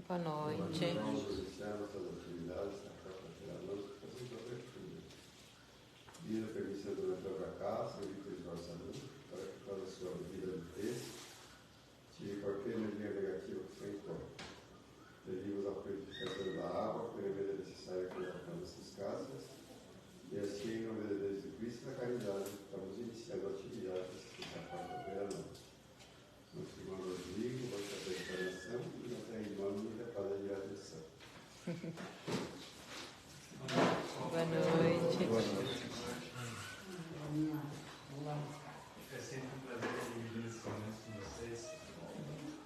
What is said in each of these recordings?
Boa noite. Vamos iniciar nossas atividades na quarta-feira à noite, fazendo a leitura. Vida permissão do leitor para cá, serviço de nossa luz, para que toda a sua vida de fé tire qualquer energia negativa que se encontre. Pedimos a purificação da água, pela medida necessária para as nossas casas, e assim, em nome de Deus e Cristo, na caridade, estamos iniciando a atividade da quarta-feira à noite. Nosso irmão Rodrigo, vossa preparação e nossa irmã Mira para a direção. Boa noite. Boa noite. É sempre um prazer dividir esse momento com vocês.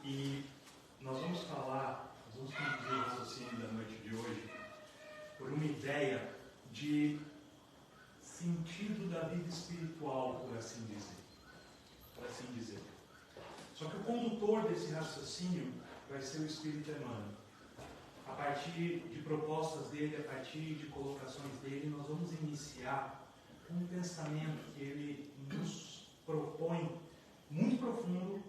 E nós vamos conduzir o raciocínio da noite de hoje por uma ideia de sentido da vida espiritual, por assim dizer. Só que o condutor desse raciocínio vai ser o Espírito Emmanuel. A partir de propostas dele, a partir de colocações dele, nós vamos iniciar um pensamento que ele nos propõe, muito profundo,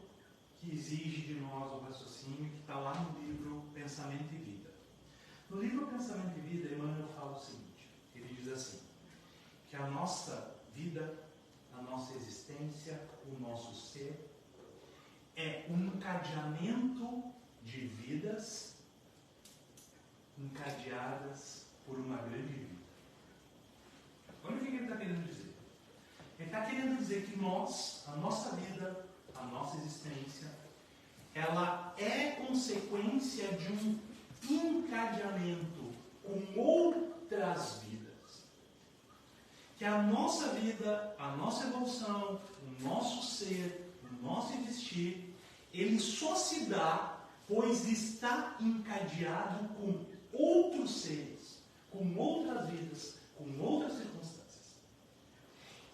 que exige de nós o raciocínio, que está lá no livro Pensamento e Vida. No livro Pensamento e Vida, Emmanuel fala o seguinte, ele diz assim, que a nossa vida, a nossa existência, o nosso ser, é um encadeamento de vidas encadeadas por uma grande vida. Olha o que ele está querendo dizer. Ele está querendo dizer que nós, a nossa vida, a nossa existência, ela é consequência de um encadeamento com outras vidas. Que a nossa vida, a nossa evolução, o nosso ser, o nosso existir, ele só se dá, pois está encadeado com outros seres, com outras vidas, com outras circunstâncias.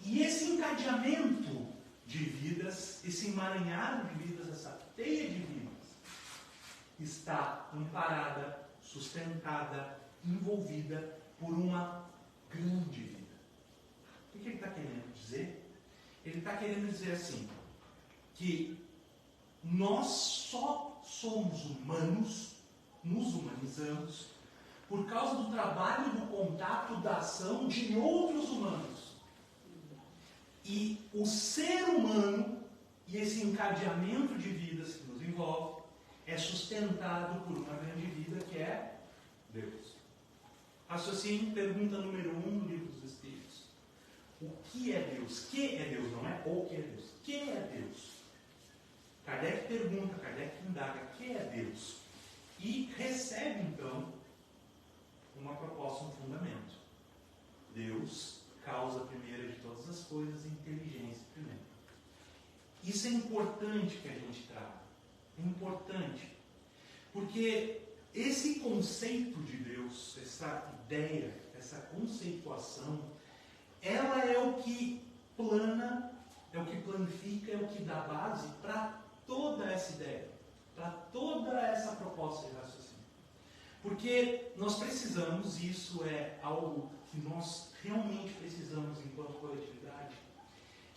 E esse encadeamento de vidas, esse emaranhado de vidas, essa teia de vidas, está amparada, sustentada, envolvida por uma grande vida. O que ele está querendo dizer? Ele está querendo dizer assim, que nós só somos humanos, nos humanizamos, por causa do trabalho, do contato, da ação de outros humanos. E o ser humano, e esse encadeamento de vidas que nos envolve, é sustentado por uma grande vida que é Deus. Raciocínio, pergunta número 1 do Livro dos Espíritos. O que é Deus? Que é Deus? Não é o que é Deus. Que é Deus? Kardec pergunta, Kardec indaga, que é Deus? E recebe, então, uma proposta, um fundamento. Deus, causa primeira de todas as coisas, inteligência primeiro. Isso é importante que a gente traga. É importante. Porque esse conceito de Deus, essa ideia, essa conceituação, ela é o que plana, é o que planifica, é o que dá base para toda essa ideia, para toda essa proposta de raciocínio. Porque nós precisamos, isso é algo que nós realmente precisamos enquanto coletividade,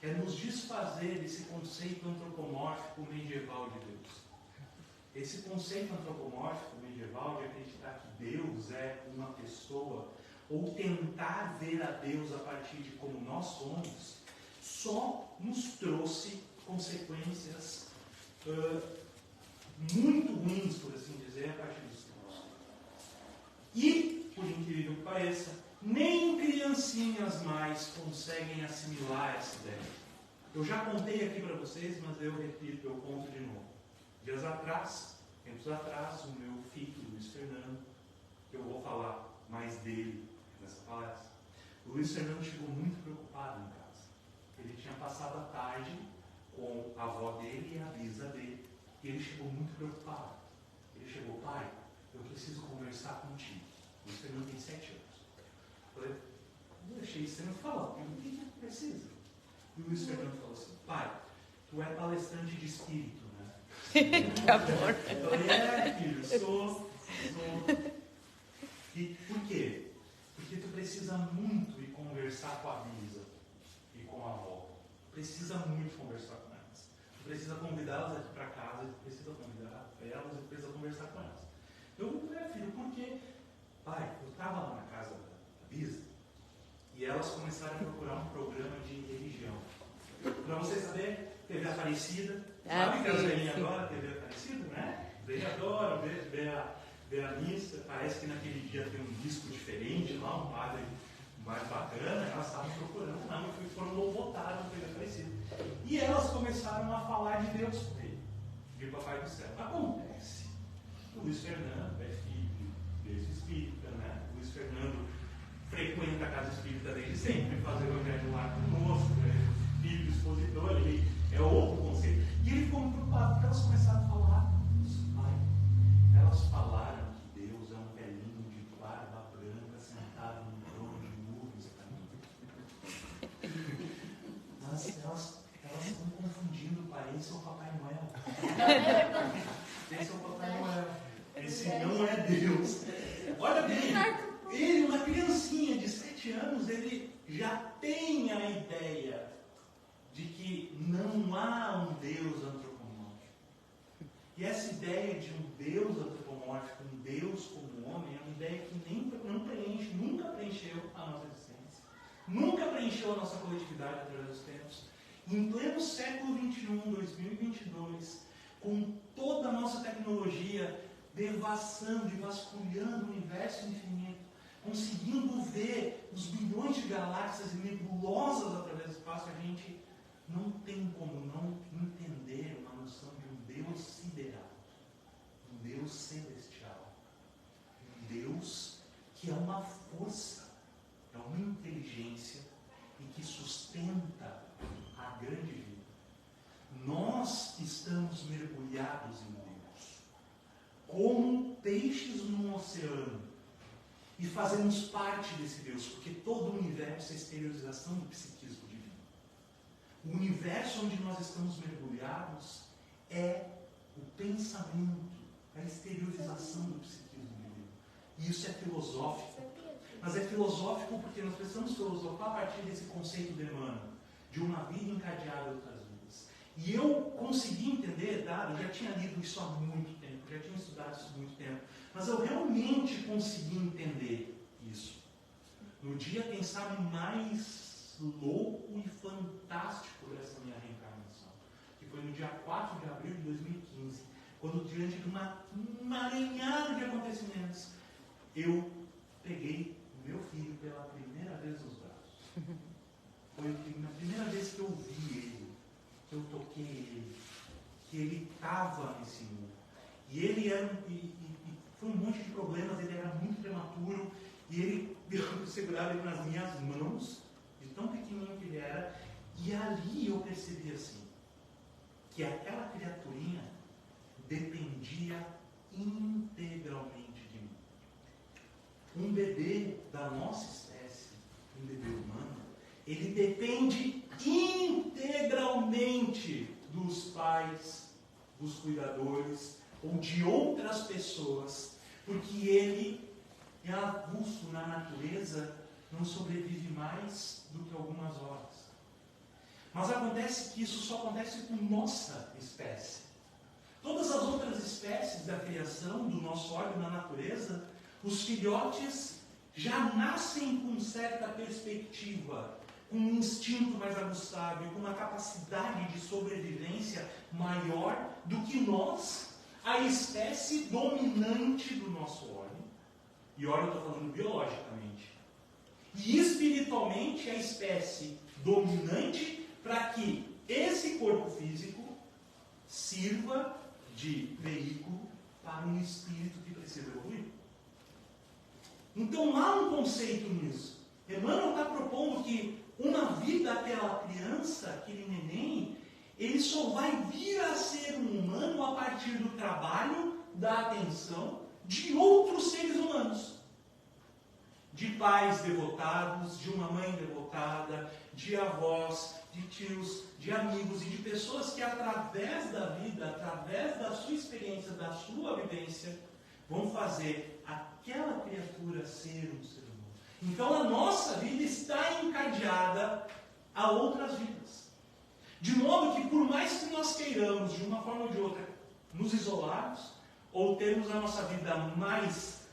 é nos desfazer desse conceito antropomórfico medieval de Deus. Esse conceito antropomórfico medieval de acreditar que Deus é uma pessoa, ou tentar ver a Deus a partir de como nós somos, só nos trouxe consequências muito ruins, por assim dizer, a partir dos tempos. E, por incrível que pareça, nem criancinhas mais conseguem assimilar essa ideia. Eu já contei aqui para vocês, mas eu repito, eu conto de novo. Tempos atrás, o meu filho, Luiz Fernando, que eu vou falar mais dele nessa palestra, o Luiz Fernando chegou muito preocupado em casa. Ele tinha passado a tarde com a avó dele e a bisa dele. E ele chegou muito preocupado. Ele chegou, pai, eu preciso conversar contigo. O Luiz Fernando tem 7 anos. Eu achei estranho falar, o que tu precisa? E o Luiz Fernando falou assim, pai, tu é palestrante de espírito, né? Que amor. Eu falei, filho, sou. E por quê? Porque tu precisa muito ir conversar com a bisa e com a avó. Precisa muito conversar com elas. Tu precisa convidá-las aqui para casa, tu precisa convidar elas e precisa conversar com elas. porque, pai, eu estava lá na casa da Bisa e elas começaram a procurar um programa de religião. Para você saber, TV Aparecida, sabe que as velhinhas adoram TV Aparecida, né? Velhinha adora ver a missa, parece que naquele dia tem um disco diferente lá, um padre mais bacana, elas estavam procurando, não, e foram votaram no TV Aparecida. E elas começaram a falar de Deus com ele, de Papai do Céu. Acontece. O Luiz Fernando é filho desse espírita, né? O Luiz Fernando frequenta a casa espírita desde sempre, faz o evangelho lá conosco, é filho do expositor, ele é outro conceito. E ele ficou muito preocupado, porque elas começaram a falar, pai, elas falaram que Deus é um velhinho de barba branca sentado num trono de nuvens para mim. Mas elas estão confundindo, pai, esse é o Papai Noel. Esse é o Papai Noel. Esse não é Deus. Olha bem, ele, uma criancinha de 7 anos, ele já tem a ideia de que não há um Deus antropomórfico. E essa ideia de um Deus antropomórfico, um Deus como homem, é uma ideia que não preenche, nunca preencheu a nossa existência. Nunca preencheu a nossa coletividade através dos tempos. Em pleno século XXI, 2022, com toda a nossa tecnologia devassando e vasculhando o universo infinito, conseguindo ver os bilhões de galáxias e nebulosas através do espaço, a gente não tem como não entender uma noção de um Deus sideral, um Deus celestial, um Deus que é uma força, é uma inteligência e que sustenta a grande vida. Nós estamos mergulhados em Deus, como peixes num oceano, e fazemos parte desse Deus, porque todo o universo é a exteriorização do psiquismo divino. O universo onde nós estamos mergulhados é o pensamento, a exteriorização do psiquismo divino. E isso é filosófico. Mas é filosófico porque nós precisamos filosofar a partir desse conceito de Emmanuel, de uma vida encadeada a outras vidas. E eu consegui entender, tá? Eu já tinha lido isso há muito tempo, já tinha estudado isso há muito tempo, mas eu realmente consegui entender isso. No dia, quem sabe, mais louco e fantástico dessa minha reencarnação, que foi no dia 4 de abril de 2015, quando, diante de uma emaranhada de acontecimentos, eu peguei o meu filho pela primeira vez nos braços. Foi a primeira vez que eu vi ele, que eu toquei ele, que ele estava nesse mundo. E ele era, foi um monte de problemas, ele era muito prematuro, e ele segurava ele nas minhas mãos, de tão pequenininho que ele era, e ali eu percebi assim, que aquela criaturinha dependia integralmente de mim. Um bebê da nossa espécie, um bebê humano, ele depende integralmente dos pais, dos cuidadores ou de outras pessoas, porque ele é avulso na natureza, não sobrevive mais do que algumas horas. Mas acontece que isso só acontece com nossa espécie. Todas as outras espécies da criação, do nosso órgão na natureza, os filhotes já nascem com certa perspectiva, com um instinto mais aguçado e com uma capacidade de sobrevivência maior do que nós, a espécie dominante do nosso órgão. E olha, eu estou falando biologicamente. E espiritualmente, a espécie dominante para que esse corpo físico sirva de veículo para um espírito que precisa evoluir. Então há um conceito nisso. Emmanuel está propondo que uma vida daquela criança, aquele neném, ele só vai vir a ser um humano a partir do trabalho, da atenção de outros seres humanos. De pais devotados, de uma mãe devotada, de avós, de tios, de amigos e de pessoas que através da vida, através da sua experiência, da sua vivência, vão fazer aquela criatura ser um ser humano. Então a nossa vida está encadeada a outras vidas. De modo que por mais que nós queiramos, de uma forma ou de outra, nos isolarmos, ou termos a nossa vida mais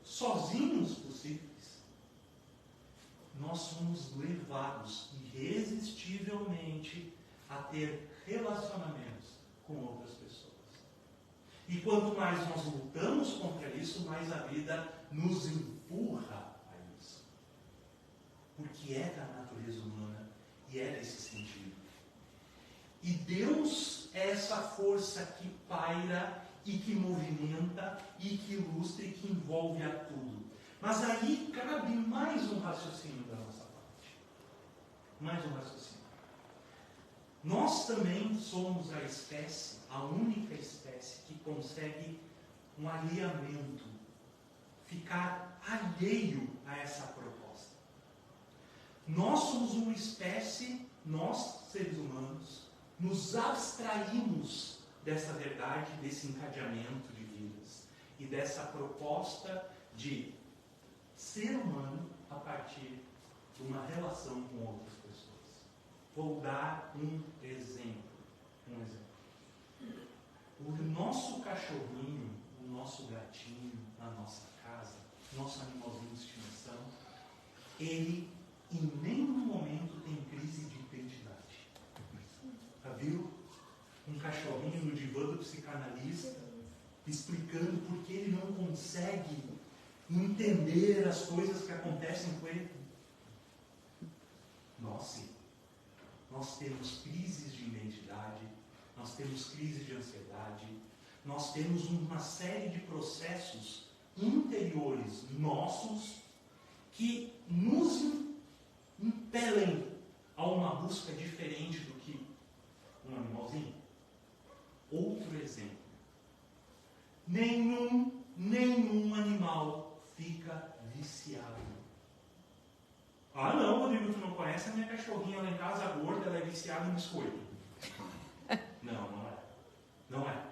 sozinhos possíveis, nós somos levados irresistivelmente a ter relacionamentos com outras pessoas. E quanto mais nós lutamos contra isso, mais a vida nos empurra a isso. Porque é da natureza humana e é desse sentido. E Deus é essa força que paira e que movimenta e que ilustra e que envolve a tudo. Mas aí cabe mais um raciocínio da nossa parte. Mais um raciocínio. Nós também somos a espécie, a única espécie que consegue um alinhamento, ficar alheio a essa proposta. Nós somos uma espécie, nós, seres humanos, nos abstraímos dessa verdade, desse encadeamento de vidas e dessa proposta de ser humano a partir de uma relação com outras pessoas. Vou dar um exemplo. O nosso cachorrinho, o nosso gatinho na nossa casa, nosso animalzinho de estimação, ele em nenhum momento tem crise de identidade. Já viu? Um cachorrinho no divã do psicanalista explicando por que ele não consegue entender as coisas que acontecem com ele. Nós sim. Nós temos crises de identidade, nós temos crises de ansiedade, nós temos uma série de processos interiores nossos que nos impelem a uma busca diferente do que um animalzinho. Outro exemplo. Nenhum animal fica viciado. Ah não, Rodrigo, tu não conhece a minha cachorrinha lá em casa, a gorda, ela é viciada em biscoito. Não é. Não é.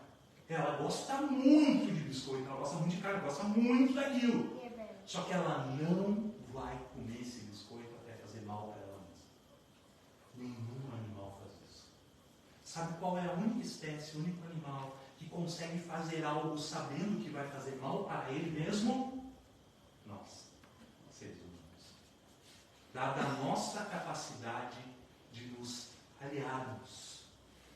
Ela gosta muito de biscoito, ela gosta muito de carne, gosta muito daquilo. Só que ela não vai comer esse biscoito até fazer mal para ela mesma. Nenhum animal faz isso. Sabe qual é a única espécie, o único animal que consegue fazer algo sabendo que vai fazer mal para ele mesmo? Nós, seres humanos. Dada a nossa capacidade de nos aliarmos,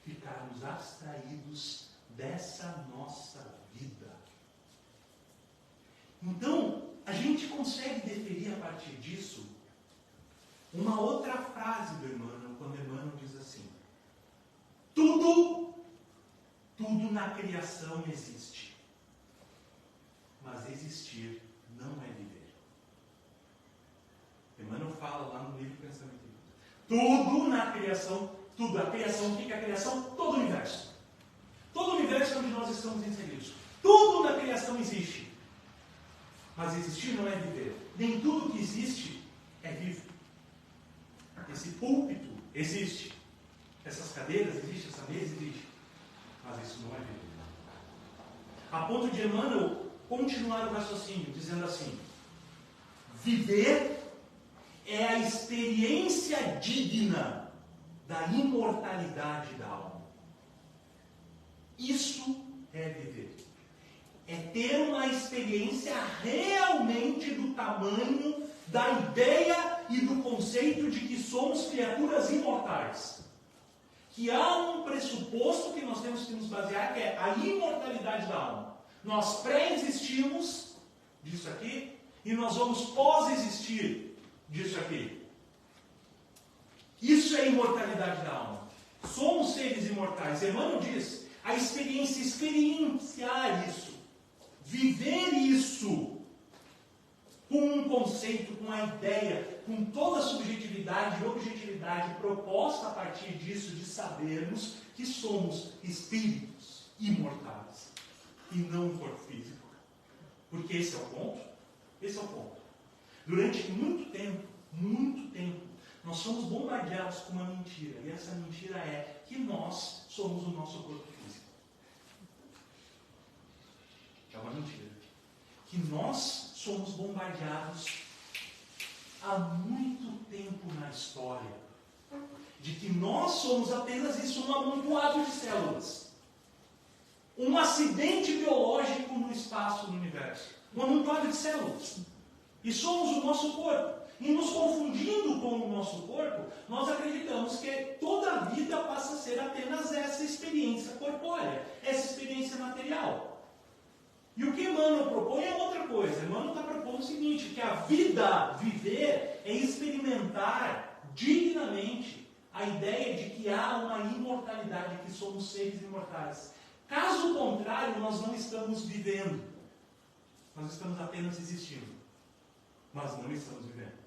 ficarmos abstraídos dessa nossa vida. Então, a gente consegue deferir a partir disso uma outra frase do Emmanuel, quando Emmanuel diz assim: tudo na criação existe, mas existir não é viver. Emmanuel fala lá no livro Pensamento e Vida. Tudo na criação, tudo, a criação, o que é a criação? Todo o universo. Todo o universo onde nós estamos inseridos. Tudo na criação existe. Mas existir não é viver. Nem tudo que existe é vivo. Esse púlpito existe. Essas cadeiras existem, essa mesa existe. Mas isso não é viver. A ponto de Emmanuel continuar o raciocínio, dizendo assim: viver é a experiência digna da imortalidade da alma. Isso é viver. É ter uma experiência realmente do tamanho da ideia e do conceito de que somos criaturas imortais. Que há um pressuposto que nós temos que nos basear, que é a imortalidade da alma. Nós pré-existimos disso aqui e nós vamos pós-existir disso aqui. Isso é a imortalidade da alma. Somos seres imortais. Emmanuel diz, a experiência, experienciar isso, viver isso, com um conceito, com a ideia, com toda a subjetividade e objetividade proposta a partir disso, de sabermos que somos espíritos imortais e não um corpo físico. Porque esse é o ponto. Esse é o ponto. Durante muito tempo, nós somos bombardeados com uma mentira. E essa mentira é que nós somos o nosso corpo físico. É uma mentira. Que nós somos bombardeados há muito tempo na história de que nós somos apenas isso, um amontoado de células. Um acidente biológico no espaço, no universo. um amontoado de células. E somos o nosso corpo. E nos confundindo com o nosso corpo, nós acreditamos que toda a vida passa a ser apenas essa experiência corpórea, essa experiência material. E o que Emmanuel propõe é outra coisa. Emmanuel está propondo o seguinte, que a vida, viver, é experimentar dignamente a ideia de que há uma imortalidade, que somos seres imortais. Caso contrário, nós não estamos vivendo. Nós estamos apenas existindo. Mas não estamos vivendo.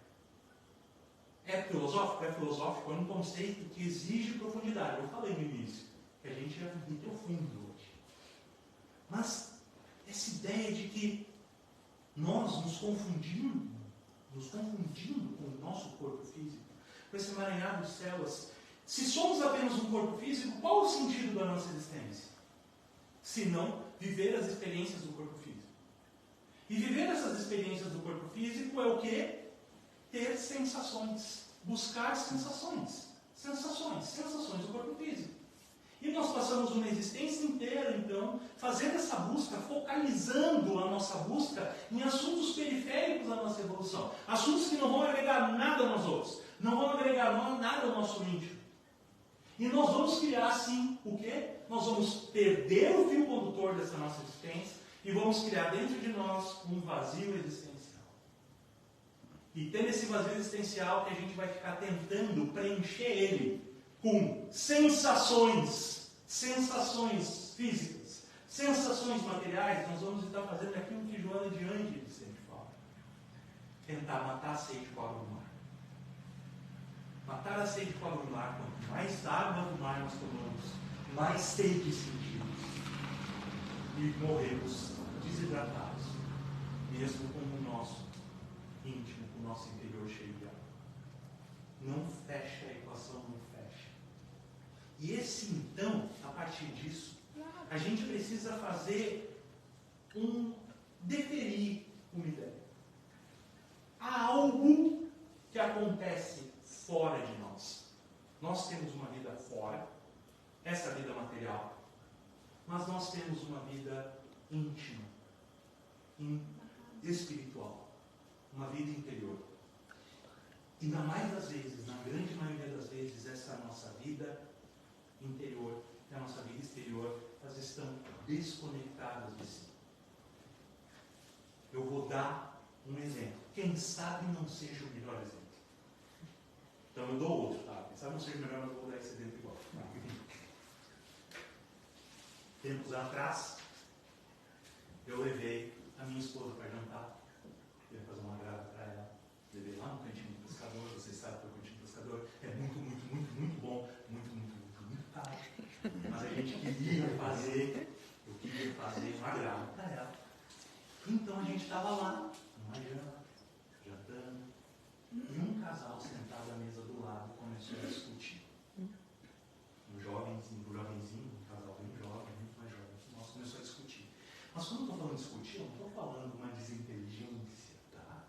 É filosófico? É filosófico. É um conceito que exige profundidade. Eu falei no início que a gente é muito profundo hoje. Mas essa ideia de que nós nos confundindo com o nosso corpo físico, com esse emaranhado de células, se somos apenas um corpo físico, qual o sentido da nossa existência? Se não viver as experiências do corpo físico. E viver essas experiências do corpo físico é o quê? Ter sensações. Buscar sensações. Sensações do corpo físico. E nós passamos uma existência inteira, então, fazendo essa busca, focalizando a nossa busca em assuntos periféricos da nossa evolução. Assuntos que não vão agregar nada nos outros. Não vão agregar nada ao nosso íntimo. E nós vamos criar, assim, o quê? Nós vamos perder o fio condutor dessa nossa existência e vamos criar dentro de nós um vazio existencial. E tendo esse vazio existencial que a gente vai ficar tentando preencher ele com sensações físicas, sensações materiais, nós vamos estar fazendo aquilo que Joana de Ângeles sempre fala. Tentar matar a sede com a água do mar. Matar a sede com a água do mar, quanto mais água do mar nós tomamos, mais sede sentimos. E morremos desidratados, mesmo com o nosso íntimo, com o nosso interior cheio de água. Não fecha a equação, não fecha. E então, a partir disso, a gente precisa fazer deferir uma ideia. Há algo que acontece fora de nós. Nós temos uma vida fora, essa vida material, mas nós temos uma vida íntima, espiritual, uma vida interior. E na grande maioria das vezes, essa nossa vida interior e a nossa vida exterior, elas estão desconectadas de si. Eu vou dar um exemplo. Quem sabe não seja o melhor exemplo. Então eu dou outro, tá? Quem sabe não seja o melhor, mas eu vou dar esse exemplo igual. Tempos atrás, eu levei a minha esposa para jantar. Ia fazer uma agrado para ela. Levei lá no Cantinho do Pescador. Vocês sabem que o Cantinho do Pescador é muito bom. Muito caro. Mas a gente queria fazer um agrado para ela. Então a gente estava lá, numa jantando, e um casal sentado à mesa do lado começou a discutir. Um jovenzinho, um casal bem jovem, muito mais jovem, nós começou a discutir. Mas quando eu estou falando discutir, eu não estou falando uma desinteligência, tá?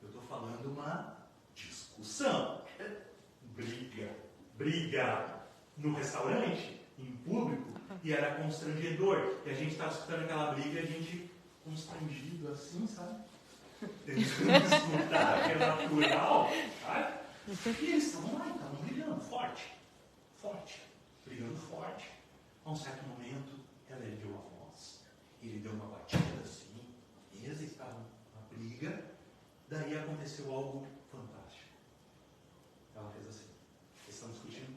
Eu estou falando uma discussão. Briga no restaurante, em público, e era constrangedor. E a gente estava escutando aquela briga e a gente constrangido assim, sabe? Tentando escutar, que é natural, sabe? E eles estavam lá, estavam brigando forte. Brigando forte. A um certo momento, ela ergueu a voz. Ele deu uma batida assim, eles estavam na briga. Daí aconteceu algo fantástico. Ela fez assim. Eles estão discutindo,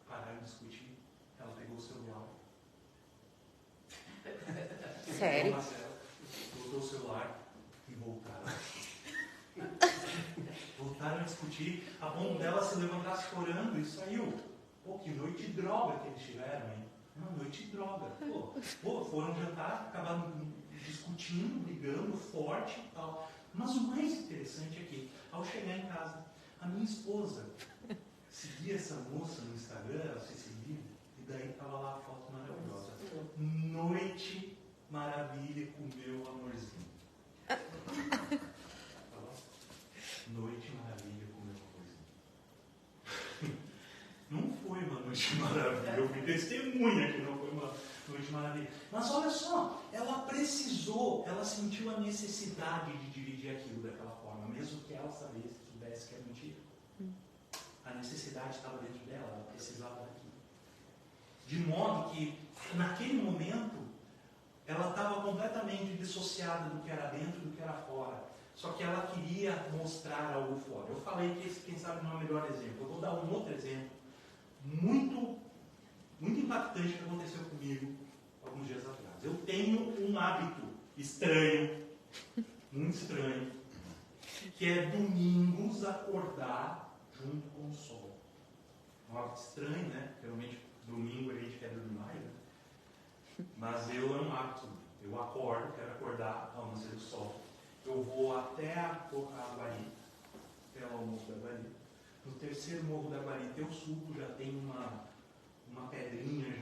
pararam de discutir. Ela pegou o celular. Sério? Botou o celular e voltaram. Voltaram a discutir, a ponto dela se levantar chorando e saiu. Pô, que noite de droga que eles tiveram, hein? Uma noite de droga. Pô, foram jantar, acabaram discutindo, brigando forte e tal. Mas o mais interessante é que, ao chegar em casa, a minha esposa seguia essa moça no Instagram, ela se seguia, e daí estava lá a foto maravilhosa. Noite maravilha com meu amorzinho. Noite maravilha com meu amorzinho. Não foi uma noite maravilha, eu fui testemunha que não foi uma noite maravilha. Mas olha só, ela precisou ela sentiu a necessidade de dividir aquilo daquela forma, mesmo que ela soubesse que era mentira. A necessidade estava dentro dela, ela precisava daquilo. De modo que, naquele momento, ela estava completamente dissociada do que era dentro e do que era fora. Só que ela queria mostrar algo fora. Eu falei que esse, quem sabe, não é o melhor exemplo. Eu vou dar um outro exemplo, muito impactante que aconteceu comigo alguns dias atrás. Eu tenho um hábito estranho, muito estranho, que é domingos acordar junto com o sol. Um hábito estranho, né? Geralmente, domingo a gente quer dormir mais, né? Mas é um hábito. Eu acordo, quero acordar ao nascer do sol. Eu vou até a Guarita, até o almoço da Guarita. No terceiro morro da Guarita eu subo, já tem uma pedrinha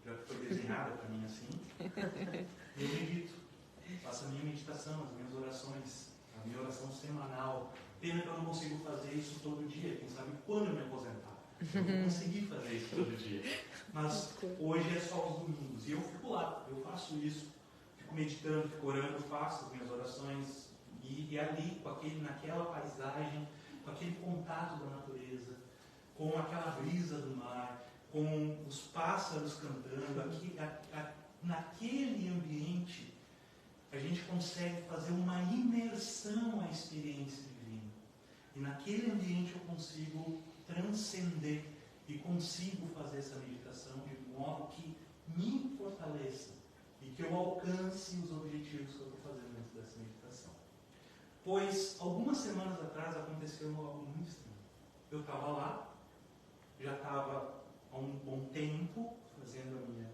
já foi desenhada para mim assim. Eu medito, faço a minha meditação, as minhas orações, a minha oração semanal. Pena que eu não consigo fazer isso todo dia, quem sabe quando eu me aposentar. Eu vou conseguir fazer isso todo dia. Mas hoje é só os domingos. E eu fico lá, eu faço isso. Fico meditando, fico orando, faço as minhas orações. E ali, naquela paisagem, com aquele contato da natureza, com aquela brisa do mar, com os pássaros cantando, naquele ambiente, a gente consegue fazer uma imersão à experiência divina. E naquele ambiente eu consigo transcender e consigo fazer essa meditação de modo que me fortaleça e que eu alcance os objetivos que eu estou fazendo dentro dessa meditação. Pois, algumas semanas atrás aconteceu algo muito estranho. Eu estava lá, já estava há um bom tempo fazendo a minha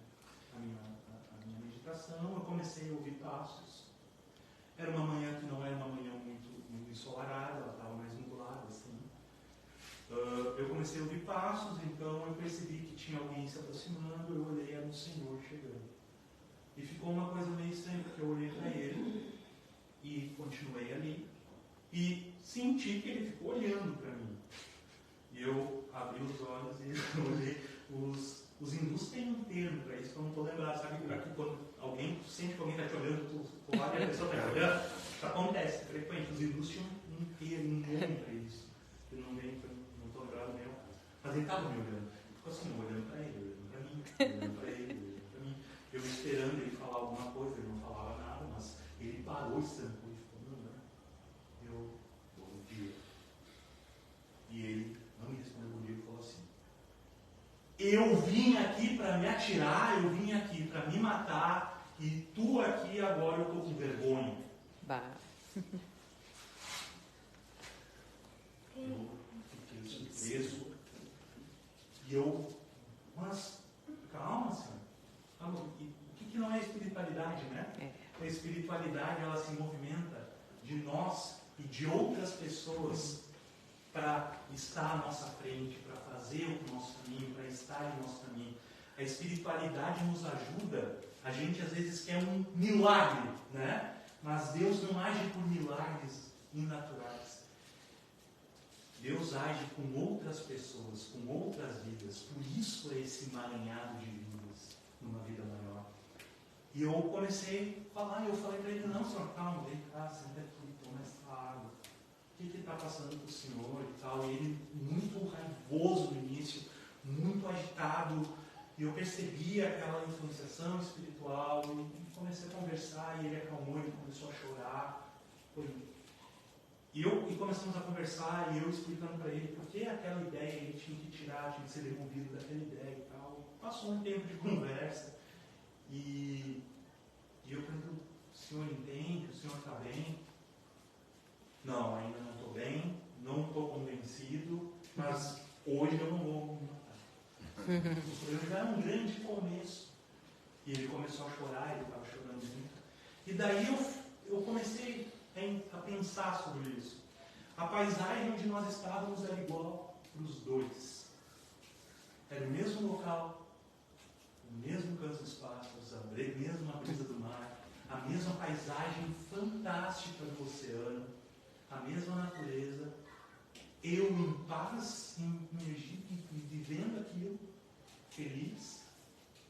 meditação, eu comecei a ouvir passos. Era uma manhã que não era uma manhã muito ensolarada, ela estava mais nublada assim. Eu comecei a ouvir passos, então eu percebi que tinha alguém se aproximando, eu olhei, era um senhor chegando. E ficou uma coisa meio estranha, porque eu olhei para ele e continuei ali e senti que ele ficou olhando para mim. E eu abri os olhos e olhei. Os hindus têm um termo para isso que eu não estou lembrado. Sabe que quando alguém sente que alguém está te olhando, tu olha e a pessoa está te olhando? Acontece, frequente. Os hindus tinham um termo, um nome para isso. Eu não estou lembrado nem o caso. Mas ele estava me olhando. Ficou assim, olhando para ele, olhando para mim, olhando para ele, olhando para mim. Eu esperando ele falar alguma coisa, ele não falava nada, mas ele parou, estancou e ficou me olhando. Eu, bom dia. E ele não me respondeu bom dia e falou assim: eu vim aqui para me atirar, eu vim aqui para me matar, e tu aqui agora eu estou com vergonha. Bah. Eu fiquei surpreso. E eu, mas calma, senhor. E o que não é espiritualidade, né? A espiritualidade, ela se movimenta de nós e de outras pessoas para estar à nossa frente, para fazer o nosso caminho, para estar em nosso caminho. A espiritualidade nos ajuda. A gente às vezes quer um milagre, né? Mas Deus não age por milagres innaturais. Deus age com outras pessoas, com outras vidas. Por isso é esse emaranhado de vidas numa vida maior. E eu comecei a falar, eu falei para ele: não, senhor, calma, vem cá, senta aqui, toma essa água. O que está passando com o senhor e tal? E ele muito raivoso no início, muito agitado. E eu percebi aquela influenciação espiritual e comecei a conversar, e ele acalmou, ele começou a chorar. E começamos a conversar, e eu explicando para ele por que aquela ideia ele tinha que tirar, tinha que ser removido daquela ideia e tal. Passou um tempo de conversa, e eu pergunto: o senhor entende? O senhor está bem? Não, ainda não estou bem, não estou convencido, mas hoje eu não vou me matar. Eu já era um grande começo. E ele começou a chorar, ele estava chorando muito. E daí eu comecei a pensar sobre isso. A paisagem onde nós estávamos era igual para os dois. Era o mesmo local, o mesmo canto dos pássaros, a mesma brisa do mar, a mesma paisagem fantástica do oceano, a mesma natureza, eu em paz, em Egito, vivendo aquilo, feliz,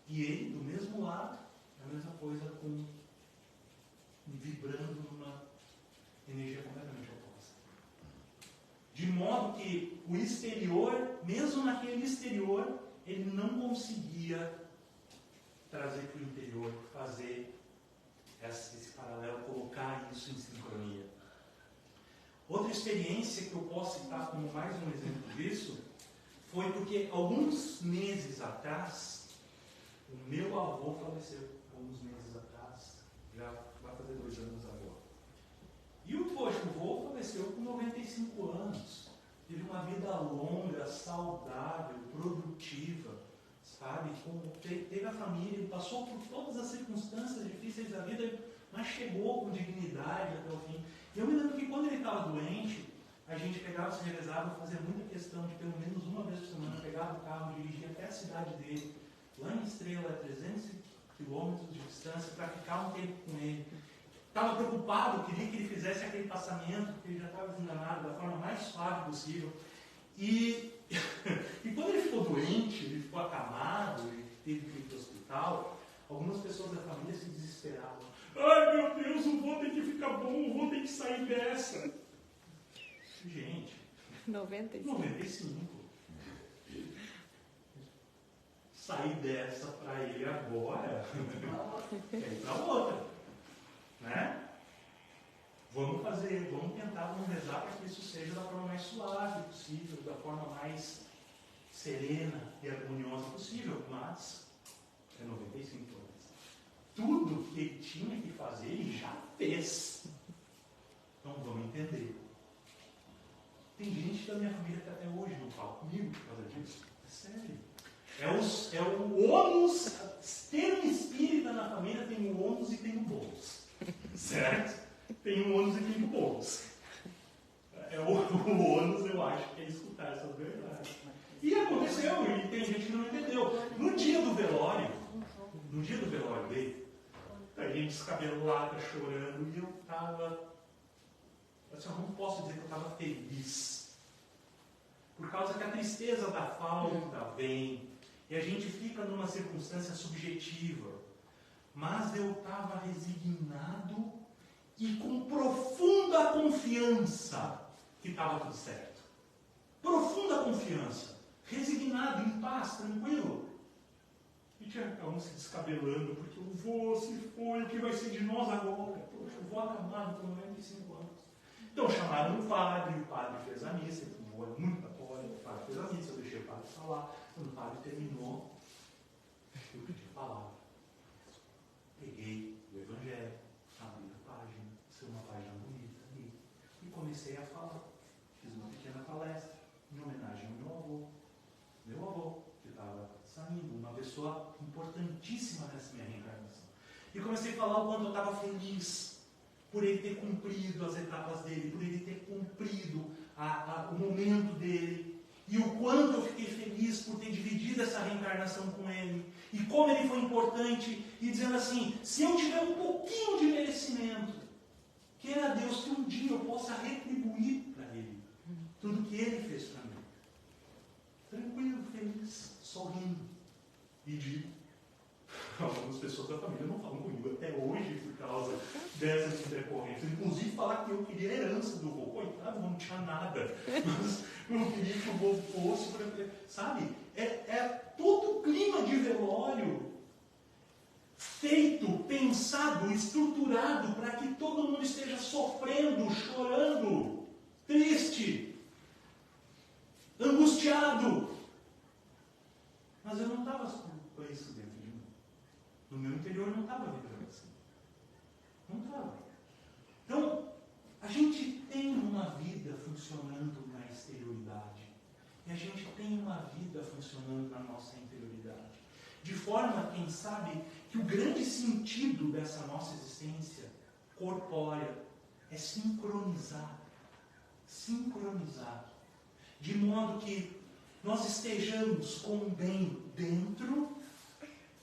e ele do mesmo lado, a mesma coisa com vibrando numa energia completamente oposta. De modo que o exterior, mesmo naquele exterior, ele não conseguia trazer para o interior, fazer esse paralelo, colocar isso em sincronia. Outra experiência que eu posso citar como mais um exemplo disso foi porque alguns meses atrás, o meu avô faleceu. Alguns meses atrás, já vai fazer 2 anos agora. E o avô faleceu com 95 anos. Teve uma vida longa, saudável, produtiva, sabe? Teve a família, ele passou por todas as circunstâncias difíceis da vida, mas chegou com dignidade até o fim. E eu me lembro que quando ele estava doente, a gente pegava, se revezava, fazia muita questão de pelo menos uma vez por semana pegar o carro, dirigir até a cidade dele, lá em Estrela, 300 quilômetros de distância, para ficar um tempo com ele. Estava preocupado, queria que ele fizesse aquele passamento, porque ele já estava desenganado da forma mais suave possível. E quando ele ficou doente, ele ficou acamado, ele teve que ir para o hospital, algumas pessoas da família se desesperavam. Ai meu Deus, o vô tem que ficar bom, o vô tem que sair dessa. Gente, 95. Sair dessa para ele agora, é ir para outra. Né? Vamos tentar, vamos rezar para que isso seja da forma mais suave possível, da forma mais serena e harmoniosa possível, mas é 95 anos. Tudo que ele tinha que fazer, ele já fez. Então vamos entender. Tem gente da minha família que até hoje não fala comigo por causa disso. É sério. É o ônus. Ter um espírita na família tem o ônus e tem o bônus. Certo? Tem um ônus e tem o bônus. O ônus, eu acho, que é escutar essas verdades. E aconteceu, e tem gente que não entendeu. No dia do velório dele, a gente descabelada, chorando, e eu estava. Assim, eu não posso dizer que eu estava feliz. Por causa que a tristeza da falta vem, e a gente fica numa circunstância subjetiva. Mas eu estava resignado e com profunda confiança que estava tudo certo. Profunda confiança. Resignado, em paz, tranquilo. E tinha calma se descabelando, porque o vô se foi, o que vai ser de nós agora? Poxa, o vô acamado com 95 anos. Então chamaram o padre fez a missa, ele foi muito católico, o padre fez a missa, eu deixei o padre falar. Quando o padre terminou, eu pedi a palavra. Peguei o Evangelho, abri a página, saiu uma página bonita ali, e comecei a falar. Fiz uma pequena palestra em homenagem ao meu avô, que estava saindo, uma pessoa importantíssima nessa minha reencarnação. E comecei a falar o quanto eu estava feliz por ele ter cumprido as etapas dele, por ele ter cumprido o momento dele, e o quanto eu fiquei feliz por ter dividido essa reencarnação com ele, e como ele foi importante, e dizendo assim, se eu tiver um pouquinho de merecimento, queira Deus que um dia eu possa retribuir para ele tudo que ele fez para mim. Tranquilo, feliz, sorrindo. E digo, algumas pessoas da família não falam comigo até hoje por causa dessas intercorrências. Inclusive falar que eu queria a herança do vô. Coitado, não tinha nada. Mas eu queria que o vô fosse para... Sabe? É todo o clima de velório feito, pensado, estruturado para que todo mundo esteja sofrendo, chorando, triste, angustiado. Mas eu não estava com isso dentro de mim. No meu interior não estava vibrando assim. Não estava. Então, a gente tem uma vida funcionando na exterioridade. E a gente tem uma vida funcionando na nossa interioridade. De forma, quem sabe, que o grande sentido dessa nossa existência corpórea é sincronizar. Sincronizar. De modo que nós estejamos com o bem dentro,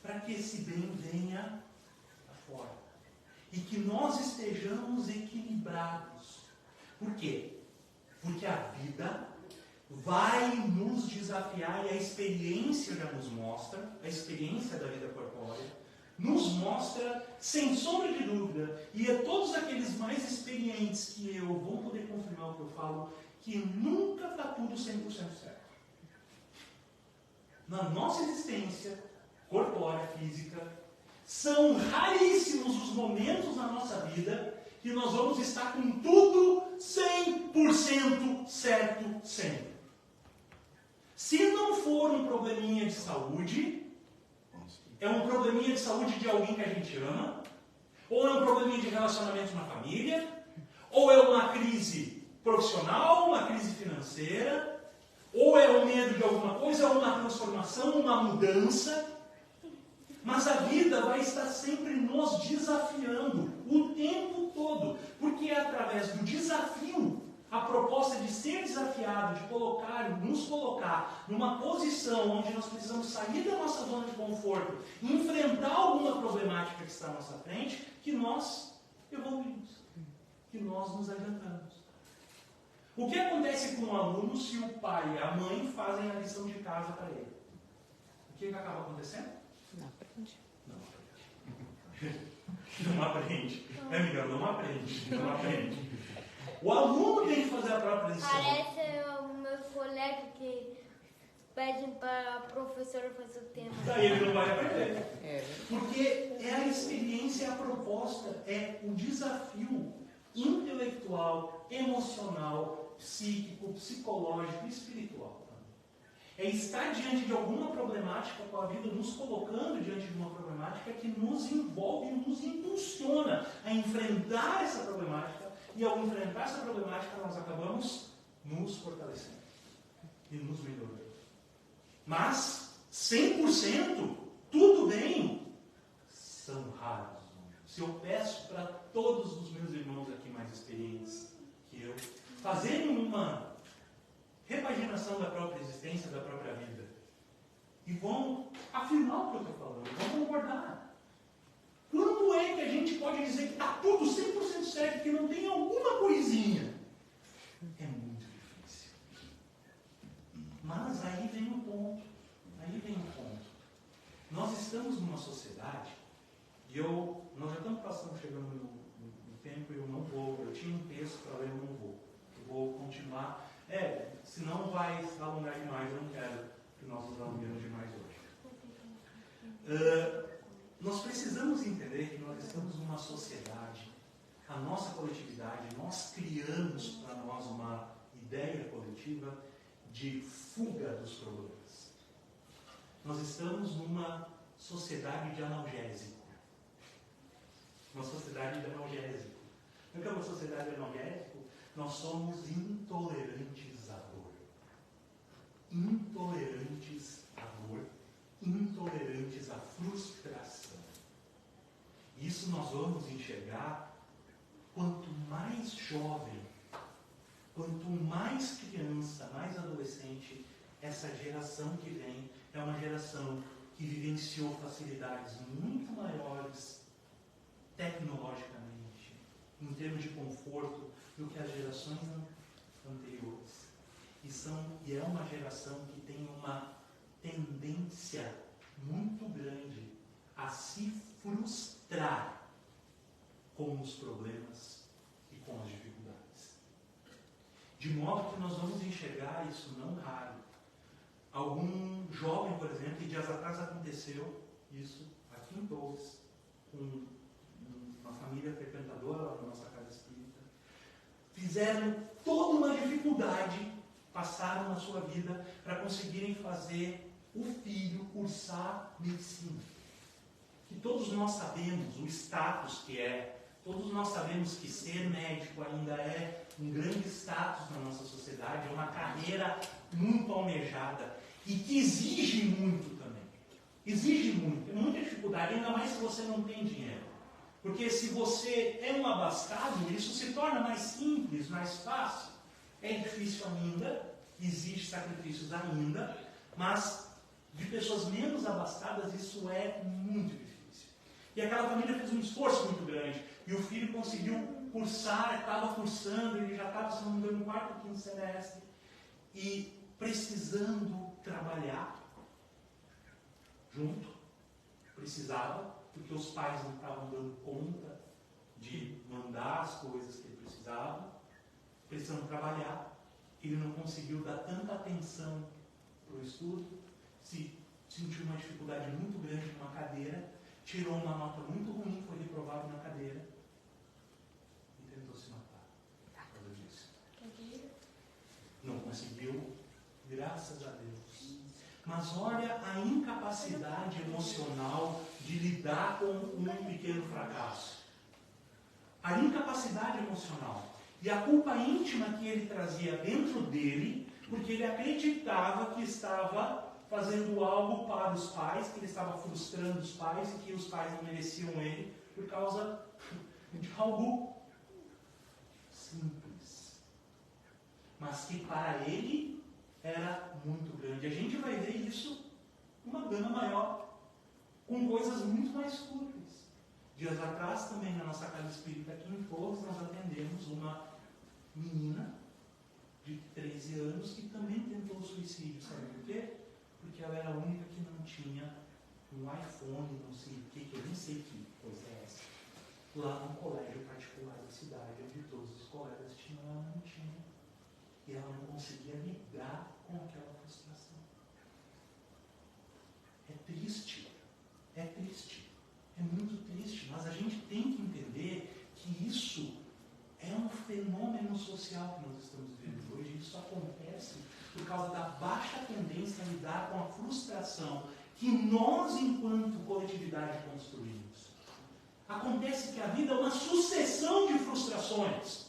para que esse bem venha fora. E que nós estejamos equilibrados. Por quê? Porque a vida vai nos desafiar, e a experiência já nos mostra, a experiência da vida corpórea nos mostra, sem sombra de dúvida, e a todos aqueles mais experientes que eu vão poder confirmar o que eu falo, que nunca está tudo 100% certo. Na nossa existência corpórea, física, são raríssimos os momentos na nossa vida que nós vamos estar com tudo 100% certo sempre. Se não for um probleminha de saúde, é um probleminha de saúde de alguém que a gente ama, ou é um probleminha de relacionamento na família, ou é uma crise profissional, uma crise financeira, ou é o medo de alguma coisa, ou uma transformação, uma mudança. Mas a vida vai estar sempre nos desafiando o tempo todo, porque é através do desafio, a proposta de ser desafiado, de nos colocar numa posição onde nós precisamos sair da nossa zona de conforto e enfrentar alguma problemática que está à nossa frente, que nós evoluímos, que nós nos adiantamos. O que acontece com o aluno se o pai e a mãe fazem a lição de casa para ele? O que acaba acontecendo? Não aprende. Não aprende. É, Miguel, não aprende. Não aprende. O aluno tem que fazer a própria lição. Parece o meu colega que pedem para a professora fazer o tema. Daí ele não vai aprender. É. Porque é a experiência, a proposta, é o desafio intelectual, emocional, psíquico, psicológico e espiritual. É estar diante de alguma problemática com a vida, nos colocando diante de uma problemática que nos envolve, nos impulsiona a enfrentar essa problemática, e ao enfrentar essa problemática nós acabamos nos fortalecendo e nos melhorando. Mas 100% tudo bem são raros. Se eu peço para todos os meus irmãos aqui mais experientes que eu fazerem uma repaginação da própria existência, da própria vida, e vão afirmar o que eu estou falando, vão concordar. Quando é que a gente pode dizer que está tudo 100% certo, que não tem alguma coisinha? É muito difícil. Mas aí vem o ponto. Nós estamos numa sociedade, e nós já estamos chegando no tempo, e eu tinha um texto para ler, eu não vou. Eu vou continuar. Senão vai alongar demais, eu não quero que nós nos alonguemos demais hoje. Nós precisamos entender que nós estamos numa sociedade, a nossa coletividade, nós criamos para nós uma ideia coletiva de fuga dos problemas. Nós estamos numa sociedade de analgésico. Uma sociedade de analgésico. O que é uma sociedade de analgésico? Nós somos intolerantes à dor. Intolerantes à dor. Intolerantes à frustração. Isso nós vamos enxergar quanto mais jovem, quanto mais criança, mais adolescente, essa geração que vem é uma geração que vivenciou facilidades muito maiores tecnologicamente, em termos de conforto, do que as gerações anteriores. E é uma geração que tem uma tendência muito grande a se frustrar com os problemas e com as dificuldades. De modo que nós vamos enxergar isso não raro. Algum jovem, por exemplo, que dias atrás aconteceu isso aqui em Torres, com uma família frequentadora lá na nossa casa espírita, fizeram toda uma dificuldade, passaram na sua vida para conseguirem fazer o filho cursar medicina. Que todos nós sabemos o status que é, todos nós sabemos que ser médico ainda é um grande status na nossa sociedade, é uma carreira muito almejada e que exige muito também. Exige muito, tem muita dificuldade, ainda mais se você não tem dinheiro. Porque se você é um abastado, isso se torna mais simples, mais fácil. É difícil ainda, exige sacrifícios ainda, mas de pessoas menos abastadas isso é muito difícil. E aquela família fez um esforço muito grande. E o filho conseguiu cursar, estava cursando, ele já estava, se não me engano, no quarto ou quinto semestre. E precisando trabalhar junto, precisava, porque os pais não estavam dando conta de mandar as coisas que ele precisava, precisando trabalhar. Ele não conseguiu dar tanta atenção para o estudo, sentiu uma dificuldade muito grande numa cadeira, tirou uma nota muito ruim, foi reprovado na cadeira e tentou se matar por causa disso. Não conseguiu, graças a Deus. Mas olha a incapacidade emocional de lidar com um pequeno fracasso. A incapacidade emocional. E a culpa íntima que ele trazia dentro dele, porque ele acreditava que estava fazendo algo para os pais, que ele estava frustrando os pais e que os pais não mereciam ele por causa de algo simples, mas que para ele era muito grande. A gente vai ver isso uma gama maior, com coisas muito mais fúteis. Dias atrás, também na nossa casa espírita aqui em Torres, nós atendemos uma menina de 13 anos que também tentou suicídio. Sabe por quê? Porque ela era a única que não tinha um iPhone, não sei o que, eu nem sei que coisa é essa. Lá num colégio particular da cidade, onde todos os colegas tinham, ela não tinha. E ela não conseguia lidar com aquela frustração. É triste, é muito triste, mas a gente tem que entender que isso é um fenômeno social que nós estamos vivendo hoje. Isso acontece por causa da baixa tendência a lidar com a frustração que nós, enquanto coletividade, construímos. Acontece que a vida é uma sucessão de frustrações.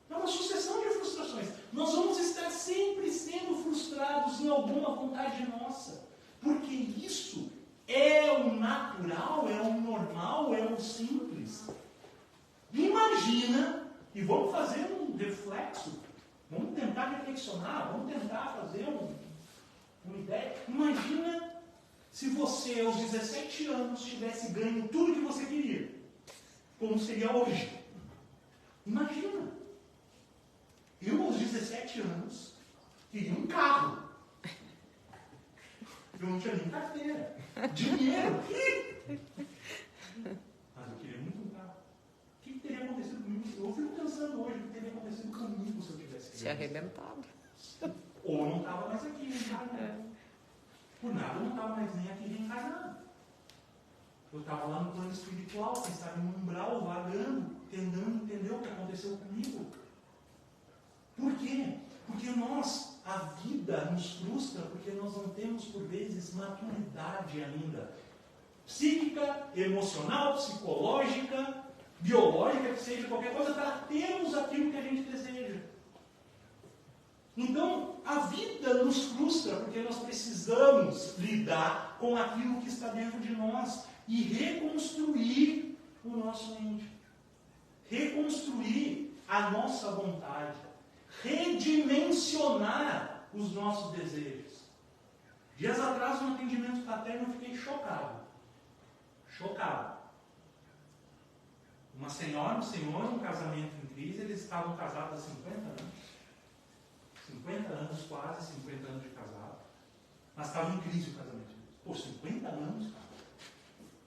É uma sucessão de frustrações. Nós vamos estar sempre sendo frustrados em alguma vontade nossa. Porque isso é o natural, é o normal, é o simples. Imagina, e vamos fazer um reflexo, vamos tentar reflexionar, vamos tentar fazer uma ideia. Imagina se você, aos 17 anos, tivesse ganho tudo que você queria. Como seria hoje? Imagina. Eu, aos 17 anos, queria um carro. Eu não tinha nem carteira. Dinheiro. Mas eu queria muito um carro. O que teria acontecido comigo? Eu fico pensando hoje o que teria acontecido comigo se eu tivesse Se arrebentado. Ou eu não estava mais aqui reencarnado. Por nada eu não estava mais nem aqui reencarnado. Eu estava lá no plano espiritual, quem sabe no umbral, vagando, tentando entender o que aconteceu comigo. Por quê? Porque a vida nos frustra porque nós não temos, por vezes, maturidade ainda. Psíquica, emocional, psicológica, biológica, que seja qualquer coisa, para termos aquilo que a gente deseja. Então, a vida nos frustra porque nós precisamos lidar com aquilo que está dentro de nós e reconstruir o nosso ente. Reconstruir a nossa vontade. Redimensionar os nossos desejos. Dias atrás, no atendimento fraterno, eu fiquei chocado. Uma senhora, um senhor, um casamento em crise, eles estavam casados há 50 anos. 50 anos quase, 50 anos de casado. Mas estava em crise o casamento. Pô, 50 anos, cara.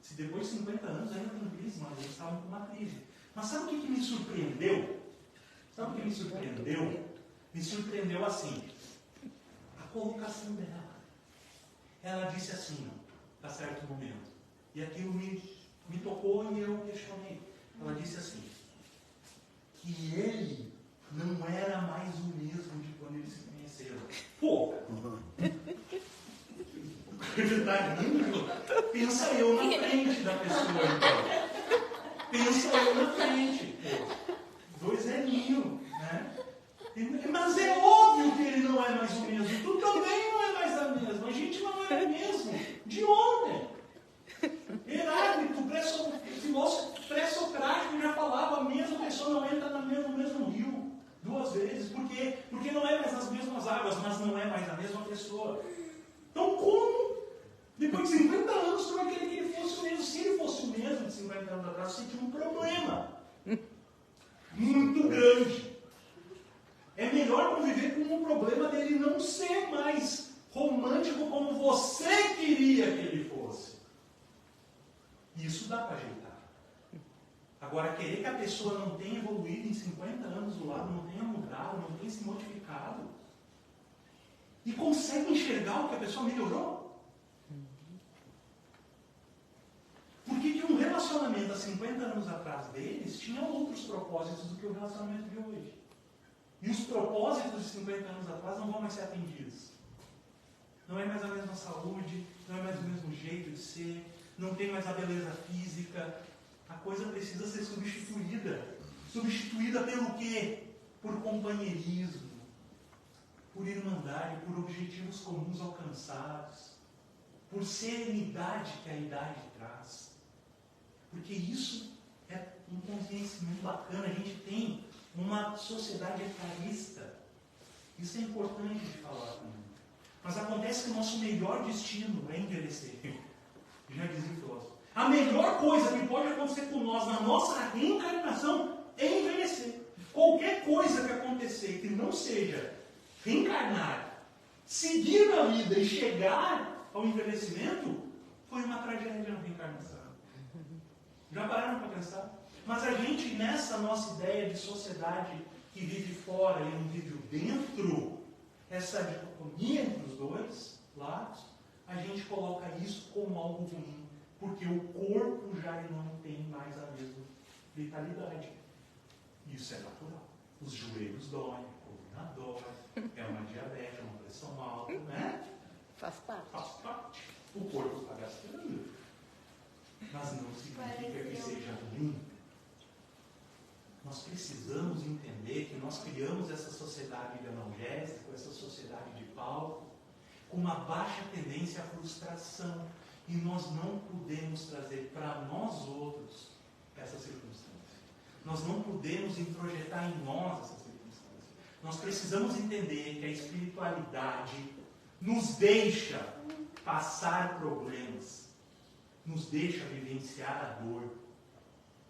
Se depois de 50 anos ainda tem crise, mas eles estavam com uma crise. Mas sabe o que me surpreendeu? Sabe o que me surpreendeu? Me surpreendeu assim. A colocação dela. Ela disse assim, a certo momento. E aquilo me tocou e eu questionei. Ela disse assim. Que ele não era mais o mesmo de quando eles se conheceram. Pô! Pensa eu na frente da pessoa, então. Pensa eu na frente. Pô. 2 velhinhos, né? Mas é óbvio que ele não é mais o mesmo. Tu também não é mais a mesma. A gente não é o mesmo de ontem. Heráclito, filósofo pré-socrático, já falava, a mesma pessoa não entra no mesmo rio 2 vezes. Por quê? Porque não é mais as mesmas águas, mas não é mais a mesma pessoa. Então como? Depois de 50 anos, tu vai querer que ele fosse o mesmo. Se ele fosse o mesmo de 50 anos atrás, você tinha um problema muito grande. É melhor conviver com um problema dele não ser mais romântico como você queria que ele fosse. Isso dá para ajeitar. Agora, querer que a pessoa não tenha evoluído em 50 anos do lado, não tenha mudado, não tenha se modificado, e consegue enxergar o que a pessoa melhorou? Por que um relacionamento há 50 anos atrás deles tinha outros propósitos do que o relacionamento de hoje? E os propósitos de 50 anos atrás não vão mais ser atendidos. Não é mais a mesma saúde, não é mais o mesmo jeito de ser, não tem mais a beleza física. A coisa precisa ser substituída. Substituída pelo quê? Por companheirismo, por irmandade, por objetivos comuns alcançados, por serenidade que a idade traz. Porque isso é um conhecimento bacana. A gente tem uma sociedade etarista. Isso é importante de falar também. Mas acontece que o nosso melhor destino é envelhecer. Já dizia o filósofo. A melhor coisa que pode acontecer com nós na nossa reencarnação é envelhecer. Qualquer coisa que acontecer que não seja reencarnar, seguir na vida e chegar ao envelhecimento, foi uma tragédia na reencarnação. Já pararam para pensar? Mas a gente, nessa nossa ideia de sociedade que vive fora e não vive dentro, essa dicotomia entre os dois lados, a gente coloca isso como algo ruim, porque o corpo já não tem mais a mesma vitalidade. Isso é natural. Os joelhos doem, a coluna dói, é uma diabetes, é uma pressão alta, né? Faz parte. Faz parte. O corpo está gastando. Mas não significa que seja ruim. Nós precisamos entender que nós criamos essa sociedade de analgésico, essa sociedade de palco, com uma baixa tendência à frustração. E nós não podemos trazer para nós outros essa circunstância. Nós não podemos introjetar em nós essa circunstância. Nós precisamos entender que a espiritualidade nos deixa passar problemas, nos deixa vivenciar a dor.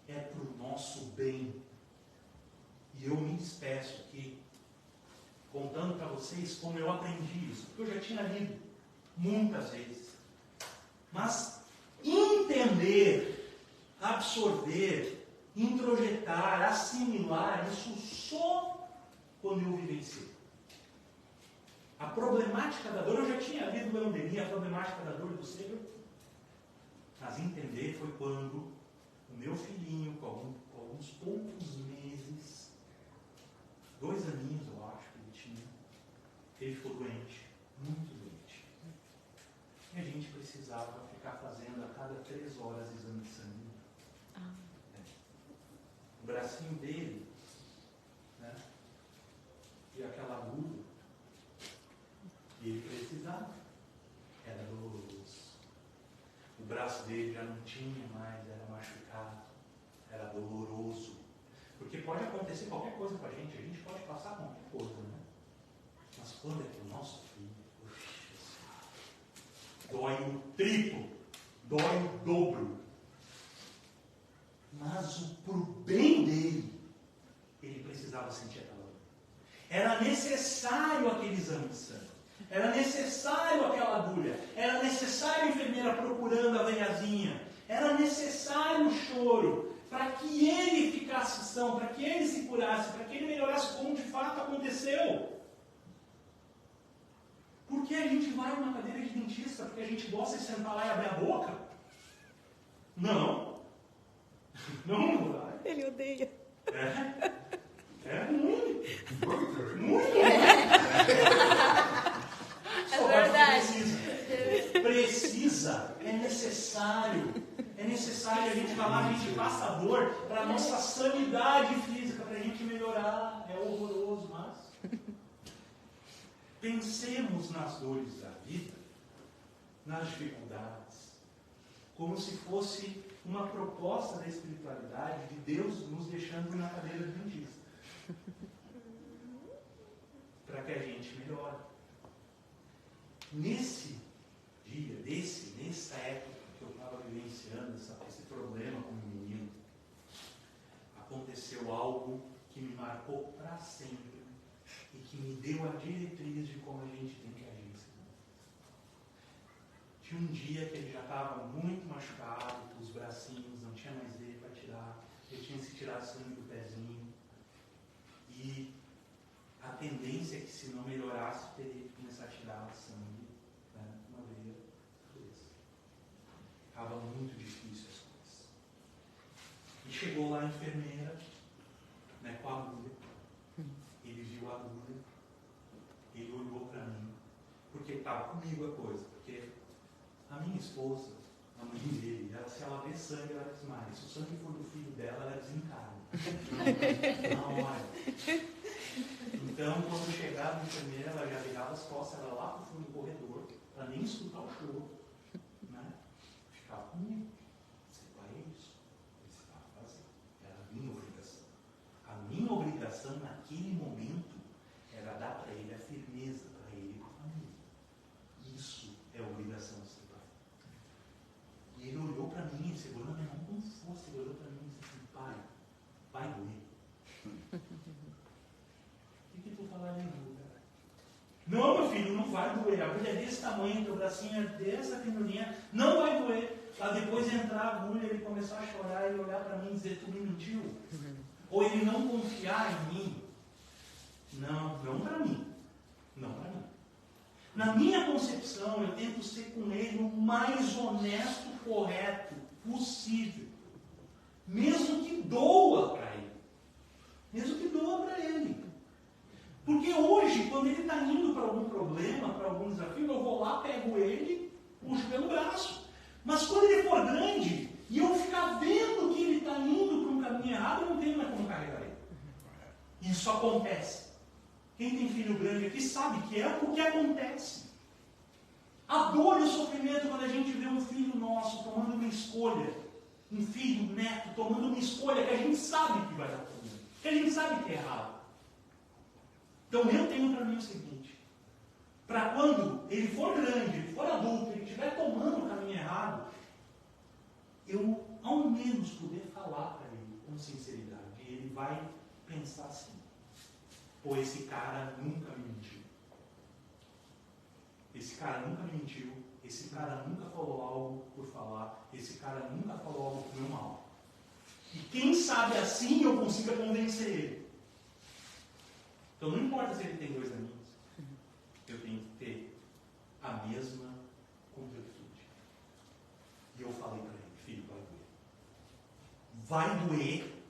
É para o nosso bem. E eu me despeço aqui, contando para vocês como eu aprendi isso, porque eu já tinha lido muitas vezes. Mas entender, absorver, introjetar, assimilar, isso só quando eu vivenciei. A problemática da dor, eu já tinha lido Leon Denis, a problemática da dor do cérebro, mas entender foi quando o meu filhinho, com alguns poucos meses, 2 aninhos eu acho que ele tinha, ele ficou doente, muito doente. E a gente precisava ficar fazendo a cada 3 horas exame de sangue. O bracinho dele, né, e aquela agulha, ele precisava. Era doloroso. O braço dele já não tinha mais, era machucado, era doloroso. Porque pode acontecer qualquer coisa com a gente pode passar qualquer coisa, né? Mas quando é que o nosso filho, dói o triplo, dói o dobro. Mas pro bem dele, ele precisava sentir aquela dor. Era necessário aquele exame de sangue. Era necessário aquela agulha. Era necessário a enfermeira procurando a veiazinha. Era necessário o choro para que ele ficasse são, para que ele se curasse, para que ele melhorasse como de fato aconteceu. Por que a gente vai numa cadeira de dentista? Porque a gente gosta de sentar lá e abrir a boca? Não. Não vai. Ele odeia. É ruim. Muito. É verdade. Precisa. É necessário. É necessário a gente falar, a gente passa a dor para a nossa sanidade física, para a gente melhorar. É horroroso, mas pensemos nas dores da vida, nas dificuldades, como se fosse uma proposta da espiritualidade de Deus nos deixando na cadeira de dentista. Para que a gente melhore. Nesse dia, nessa época que eu estava vivenciando esse problema com o menino, aconteceu algo que me marcou para sempre e que me deu a diretriz de como a gente tem que agir. Tinha um dia que ele já estava muito machucado, os bracinhos, não tinha mais veia para tirar, ele tinha que se tirar sangue do pezinho. E a tendência é que se não melhorasse, teria que começar a tirar sangue, né, uma veia por vez. Estava muito difícil as coisas. E chegou lá a enfermeira, né, com a agulha. Ele viu a agulha, ele olhou para mim, porque estava comigo a coisa, porque a minha esposa, a mãe dele, se ela vê sangue, ela desmaia. Se o sangue for do filho dela, ela desencarna. Na hora. Então, quando chegava a enfermeira, ela já virava as costas, ela lá para o fundo do corredor, para nem escutar o choro. Né? Ficava comigo. Você vai isso. Você vai fazer. Era a minha obrigação. A minha obrigação naquele momento era dar para ele a firmeza, para ele e para a família. Isso é a obrigação do seu pai. E ele olhou para mim, segurando a minha mão com força, ele olhou para mim e disse assim: pai, vai doer. O que tu falaria, cara? Não, meu filho, não vai doer. A agulha é desse tamanho, teu bracinho é dessa pequenininha, não vai doer. Para depois entrar a agulha, ele começar a chorar e olhar para mim e dizer: tu me mentiu? Ou ele não confiar em mim? Não para mim. Não para mim. Na minha concepção, eu tento ser com ele o mais honesto, correto possível. Mesmo que doa para ele. Mesmo que doa para ele. Porque hoje, quando ele está indo para algum problema, para algum desafio, eu vou lá, pego ele, puxo pelo braço. Mas quando ele for grande, e eu ficar vendo que ele está indo para um caminho errado, eu não tenho mais como carregar ele. Isso acontece. Quem tem filho grande aqui sabe que é o que acontece. A dor e o sofrimento quando a gente vê um filho nosso tomando uma escolha, um filho, um neto, tomando uma escolha que a gente sabe que vai dar problema, que a gente sabe que é errado. Então eu tenho para mim o seguinte: para quando ele for grande, ele for adulto, ele estiver tomando o caminho errado, eu ao menos poder falar para ele com sinceridade, e ele vai pensar assim: pô, esse cara nunca me mentiu. Esse cara nunca me mentiu. Esse cara nunca falou algo por falar. Esse cara nunca falou algo por meu mal. E quem sabe assim eu consiga convencer ele. Então não importa se ele tem 2 aninhos. Eu tenho que ter a mesma completude. E eu falei para ele: filho, vai doer. Vai doer.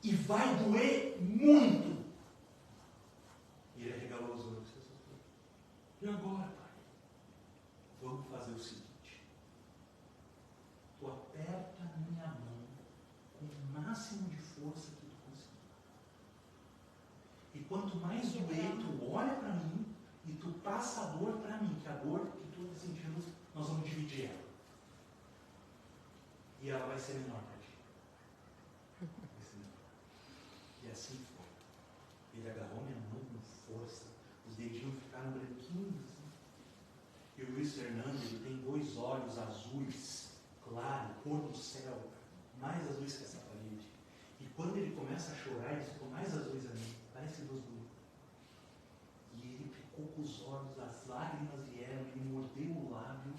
E vai doer muito. E ele arregalou os olhos. E agora, pai? Vamos fazer o seguinte. Tu aperta a minha mão com o máximo de força que tu conseguir. E quanto mais doer, tu olha para mim e tu passa a dor para mim, que a dor que tu está sentindo, nós vamos dividir ela. E ela vai ser menor para ti. Vai ser menor. E assim foi. Ele agarrou minha mão com força. Os dedinhos ficaram branquinhos. Assim. E o Luiz Fernando, ele tem 2 olhos azuis, claro, cor do céu, mais azuis que essa parede. E quando ele começa a chorar, eles ficam mais azuis ainda, parece 2 bonecos. E ele ficou com os olhos, as lágrimas vieram, ele mordeu o lábio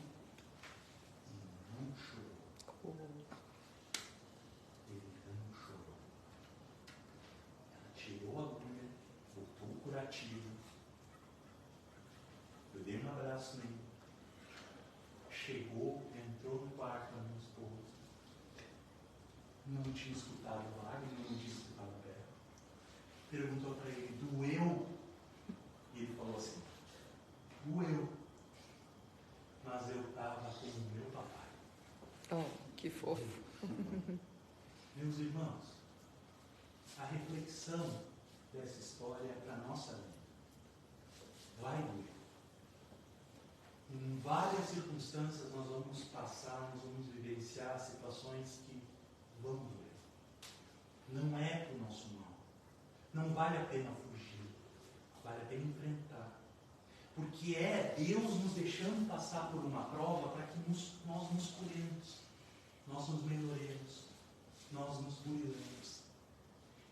e não chorou. Ele não chorou. Ela tirou a agulha, voltou o curativo. Eu dei um abraço nele. Chegou, entrou no quarto da minha esposa. Não tinha escutado lágrimas, não tinha escutado berro. Perguntou para ele: doeu? E ele falou assim: doeu. Mas eu estava com o meu papai. Oh, que fofo. Meus irmãos, a reflexão dessa história é para a nossa vida. Vai doer. Em várias circunstâncias nós vamos passar, nós vamos vivenciar situações que vão doer. Não é para o nosso mal. Não vale a pena fugir. Vale a pena enfrentar. Porque é Deus nos deixando passar por uma prova para que nós nos curemos. Nós nos melhoremos. Nós nos burilemos.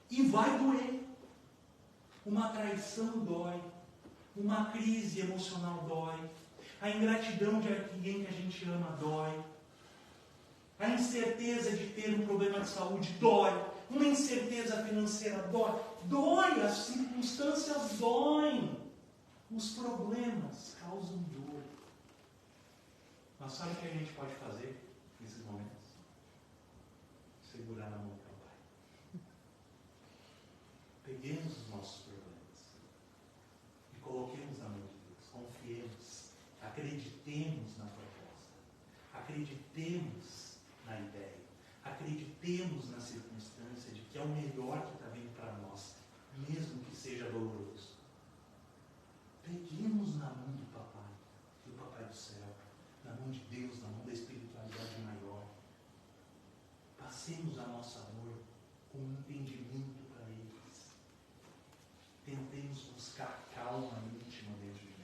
E vai doer. Uma traição dói. Uma crise emocional dói. A ingratidão de alguém que a gente ama dói. A incerteza de ter um problema de saúde dói. Uma incerteza financeira dói. Dói, as circunstâncias doem. Os problemas causam dor. Mas sabe o que a gente pode fazer nesses momentos? Segurar na mão do Pai. Peguemos os nossos problemas e coloquemos na mão de Deus. Confiemos. Acreditemos na proposta. Acreditemos na ideia. Acreditemos na circunstância de que é o melhor que está vindo para nós, mesmo que seja doloroso. Peguemos na mão do Papai do céu, na mão de Deus, na mão da espiritualidade maior. Passemos a nossa dor com um entendimento para eles. Tentemos buscar calma íntima dentro de nós.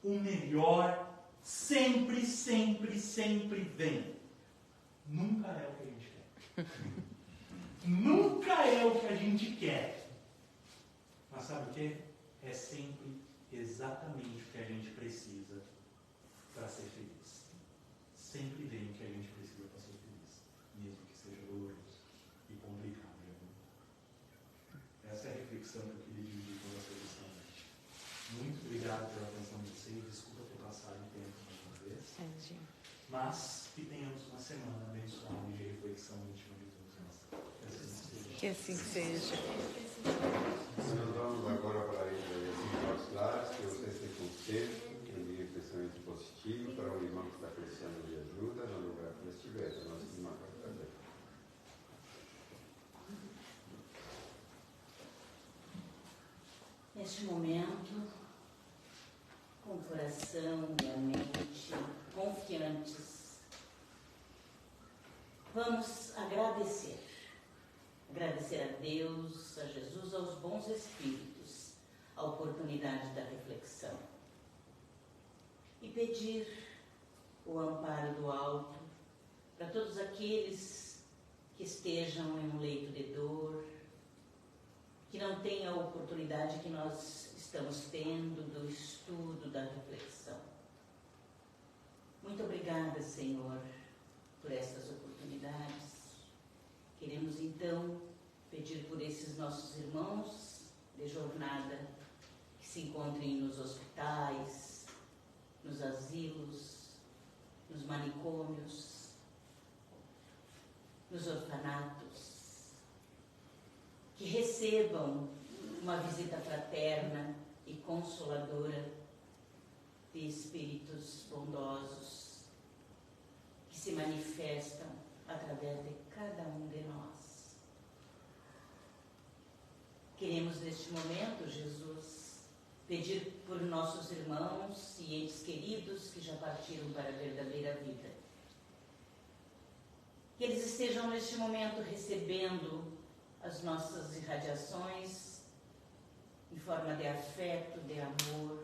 O melhor sempre, sempre, sempre vem. Nunca é o que a gente quer. Nunca é o que a gente quer. Mas sabe o que? É sempre exatamente o que a gente precisa para ser feliz. Sempre vem o que a gente precisa para ser feliz, mesmo que seja doloroso e complicado. Essa é a reflexão que eu queria dividir com vocês esta noite. Muito obrigado pela atenção de vocês. Desculpa ter passado o tempo mais uma vez. Mas que tenhamos uma semana abençoada de reflexão íntima de todos nós. Que assim seja. Nós vamos agora para a nossos lares, que vocês tenham tempo, que enviem pensamento positivo para um irmão que está precisando de ajuda, no lugar que estiver, a nossa irmã vai fazer. Neste momento, com o coração e a mente confiantes, vamos agradecer. Agradecer a Deus, a Jesus, aos bons espíritos, a oportunidade da reflexão. E pedir o amparo do alto para todos aqueles que estejam em um leito de dor, que não tenham a oportunidade que nós estamos tendo do estudo, da reflexão. Muito obrigada, Senhor, por estas oportunidades. Queremos, então, pedir por esses nossos irmãos de jornada que se encontrem nos hospitais, nos asilos, nos manicômios, nos orfanatos, que recebam uma visita fraterna e consoladora de espíritos bondosos que se manifestam através de cada um de nós. Queremos neste momento, Jesus, pedir por nossos irmãos e entes queridos que já partiram para a verdadeira vida. Que eles estejam neste momento recebendo as nossas irradiações em forma de afeto, de amor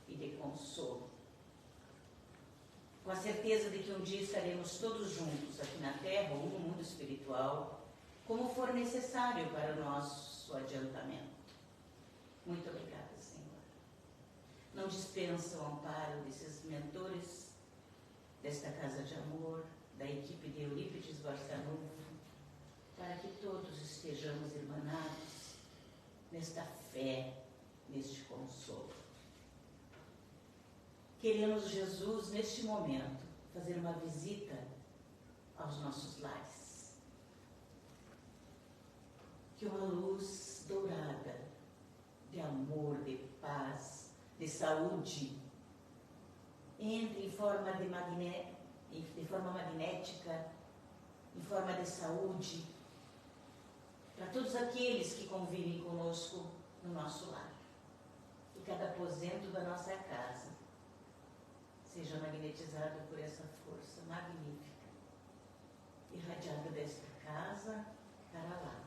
e de consolo. Com a certeza de que um dia estaremos todos juntos aqui na Terra ou no mundo espiritual, como for necessário para o nosso adiantamento. Muito obrigada, Senhor. Não dispensa o amparo desses mentores, desta Casa de Amor, da equipe de Eurípides Barçanufo, para que todos estejamos irmanados nesta fé, neste consolo. Queremos, Jesus, neste momento, fazer uma visita aos nossos lares. Que uma luz dourada de amor, de paz, de saúde, entre em forma magnética, em forma de saúde, para todos aqueles que convivem conosco no nosso lar. E cada aposento da nossa casa seja magnetizado por essa força magnífica, irradiada desta casa para lá.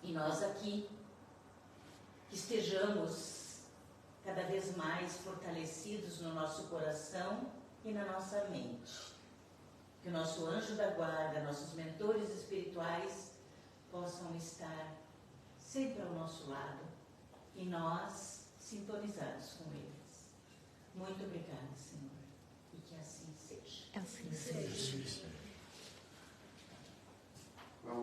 E nós aqui, que estejamos cada vez mais fortalecidos no nosso coração e na nossa mente. Que o nosso anjo da guarda, nossos mentores espirituais possam estar sempre ao nosso lado e nós sintonizados com eles. Muito obrigada, Senhor, e que assim seja. Assim seja.